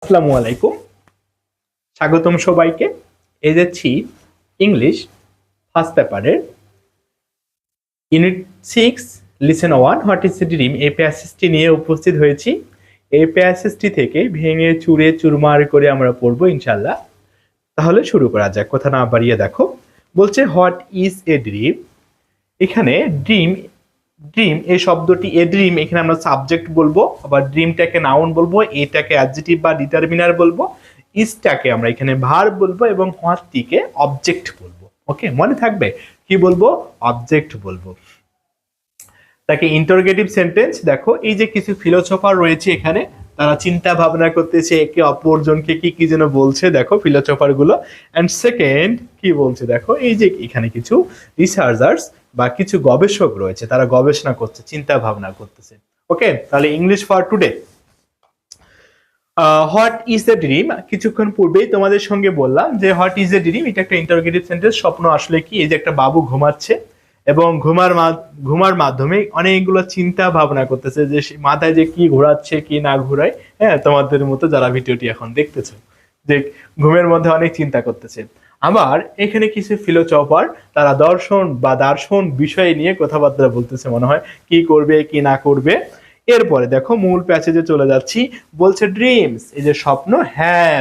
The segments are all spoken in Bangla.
আসসালামু আলাইকুম, স্বাগতম সবাইকে। এই যাচ্ছি ইংলিশ ফার্স্ট পেপারের unit 6 listen 1 what is dream এই প্যাসেজটি নিয়ে উপস্থিত হয়েছি। এই প্যাসেজটি থেকে ভেঙে চুরে চুরমার করে আমরা পড়বো ইনশাল্লাহ। তাহলে শুরু করা যাক, কথা না বাড়িয়ে দেখো। বলছে হোয়াট ইজ এ ড্রিম। এখানে ড্রিম ড্রিম এই শব্দটি এ ড্রিম এখানে আমরা সাবজেক্ট বলবো, আবার ড্রিমটাকে নাউন বলবো, এটাকে অ্যাডজেক্টিভ বা ডিটারমিনার বলবো, ইজটাকে আমরা এখানে ভার্ব বলবো এবং হোয়াটটিকে অবজেক্ট বলবো। ওকে, মনে থাকবে কি বলবো? অবজেক্ট বলবো। তাকে ইন্টারোগেটিভ সেন্টেন্স। দেখো এই যে কিছু ফিলোসফার রয়েছে এখানে, তারা চিন্তা ভাবনা করতেছে একে অপরজনকে কি কি যেন বলছে, দেখো ফিলোসফার গুলো। এন্ড সেকেন্ড কি বলছে দেখো, এই যে এখানে কিছু রিসার্চার্স বা কিছু গবেষক রয়েছে, তারা গবেষণা করছে, চিন্তা ভাবনা করতেছে। ওকে, তাহলে English for today. What is a dream, কিছুক্ষণ পূর্বেই তোমাদের সঙ্গে বললাম যে হোয়াট ইজ এ ড্রিম এটা একটা ইন্টারোগেটিভ সেন্টেন্স। স্বপ্ন আসলে কি? এই যে একটা বাবু ঘুমাচ্ছে এবং ঘুমার মাধ্যমে অনেকগুলো চিন্তা ভাবনা করতেছে, যে মাথায় যে কি ঘোরাচ্ছে কি না ঘোরায়। হ্যাঁ, তোমাদের মতো যারা ভিডিওটি এখন দেখতেছো, যে ঘুমের মধ্যে অনেক চিন্তা করতেছে। আবার এখানে কিছু ফিলোসফার, তারা দার্শন বিষয় নিয়ে কথাবার্তা বলতেছে, মনে হয় কি করবে কি না করবে। এরপরে দেখো মূল প্যাসেজে চলে যাচ্ছি। বলছে ড্রিমস, এই যে স্বপ্ন, হ্যাঁ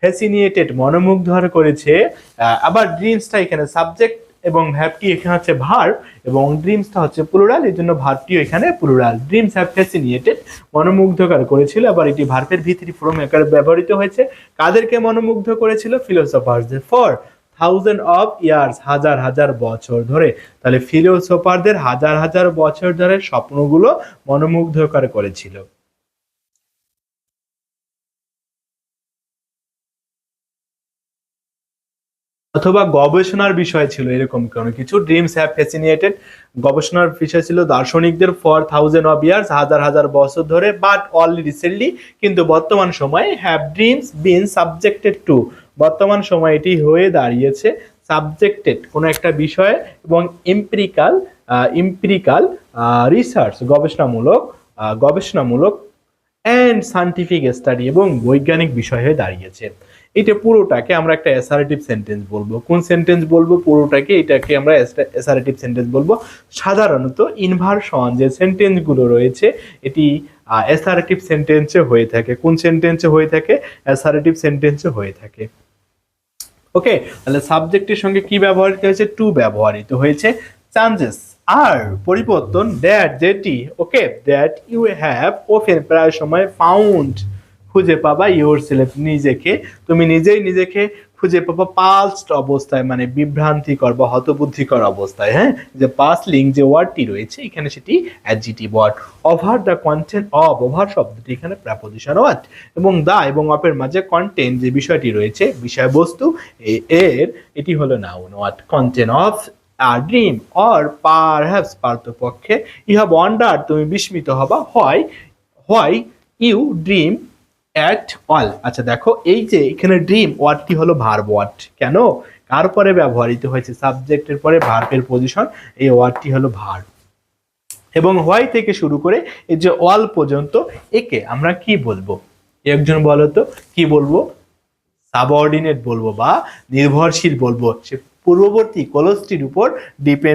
ফ্যাসিনেটেড মনোমুগ্ধকর করেছে। আবার ড্রিমসটা এখানে সাবজেক্ট এবং ভ্যাবটি এখানে হচ্ছে ভার্ব, এবং ড্রিমসটা হচ্ছে প্লুরাল, এই জন্য ভার্বটিও এখানে প্লুরাল। ড্রিমস হ্যাভ ফ্যাসিনেটেড মনোমুগ্ধকর করেছিল। আবার এটি ভার্বের ভিতরি ফর্ম আকারে ব্যবহৃত হয়েছে। কাদেরকে মনোমুগ্ধ করেছিল? ফিলোসফারদের। ফর থাউজেন্ড অফ ইয়ার্স, হাজার হাজার বছর ধরে। তাহলে ফিলোসফারদের হাজার হাজার বছর ধরে স্বপ্নগুলো মনোমুগ্ধকর করেছিল। অথবা গবেষণার বিষয় ছিল এরকম কোনো কিছু। ড্রিমস হ্যাভ ফ্যাসিনেটেড, গবেষণার বিষয় ছিল দার্শনিকদের। ফর থাউজেন্ড অফ ইয়ার্স, হাজার হাজার বছর ধরে। বাট অনলি রিসেন্টলি, কিন্তু বর্তমান সময়ে। Have dreams been subjected to, বর্তমান সময় এটি হয়ে দাঁড়িয়েছে সাবজেক্টেড কোনো একটা বিষয়ে, এবং ইম্পিরিকাল রিসার্চ গবেষণামূলক অ্যান্ড সায়েন্টিফিক স্টাডি, এবং বৈজ্ঞানিক বিষয় হয়ে দাঁড়িয়েছে। এটা পুরোটাকে আমরা একটা অ্যাসারেটিভ সেন্টেন্স বলবো। কোন সেন্টেন্স বলবো? পুরোটাকে, এটাকে আমরা অ্যাসারেটিভ সেন্টেন্স বলবো। সাধারণত ইনভার্সন যে সেন্টেন্সগুলো রয়েছে, এটি অ্যাসারেটিভ সেন্টেন্সে হয়ে থাকে। কোন সেন্টেন্সে হয়ে থাকে? অ্যাসারেটিভ সেন্টেন্সে হয়ে থাকে। ওকে, তাহলে সাবজেক্টের সঙ্গে কি ব্যবহৃত হয়েছে? টু ব্যবহৃত হয়েছে। চান্সেস আর পরিবর্তন, দ্যাট যেটি। ওকে, দ্যাট ইউ হ্যাভ ওফেন প্রায় সময় ফাউন্ড খুঁজে পাবা ইউর সেলফ নিজেকে, তুমি নিজেকে খুঁজে পাবা পাস্ট অবস্থায়, মানে বিভ্রান্তিকর বা হতবুদ্ধিকর অবস্থায়। হ্যাঁ, যে পাস্ট লিঙ্ক যে ওয়ার্ডটি রয়েছে এখানে সেটি adjective word. Over the content of, over শব্দটি এখানে প্রেপোজিশন ওয়ার্ড, এবং দা এবং অফের মাঝে কন্টেন্ট যে বিষয়টি রয়েছে, বিষয়বস্তু, এর এটি হলো noun word. Content of dream or perhaps, পার্থপক্ষে ইউ হ্যাভ ওয়ান্ডার, তুমি বিস্মিত হবা, why you dream at all. আচ্ছা দেখো এই যে এখানে ড্রিম ওয়ার্ডটি হলো ভার্ব ওয়ার্ড। কেন? কার পরে ব্যবহৃত হয়েছে? সাবজেক্টের পরে ভার্বের পজিশন, এই ওয়ার্ডটি হলো ভার্ব। এবং হোয়াই থেকে শুরু করে এই যে অল পর্যন্ত, একে আমরা কি বলবো? একজন বলো তো কি বলবো? সাবঅর্ডিনেট বলবো বা নির্ভরশীল বলবো। সে পূর্ববর্তী ক্লজটির উপর ডিপেন্ড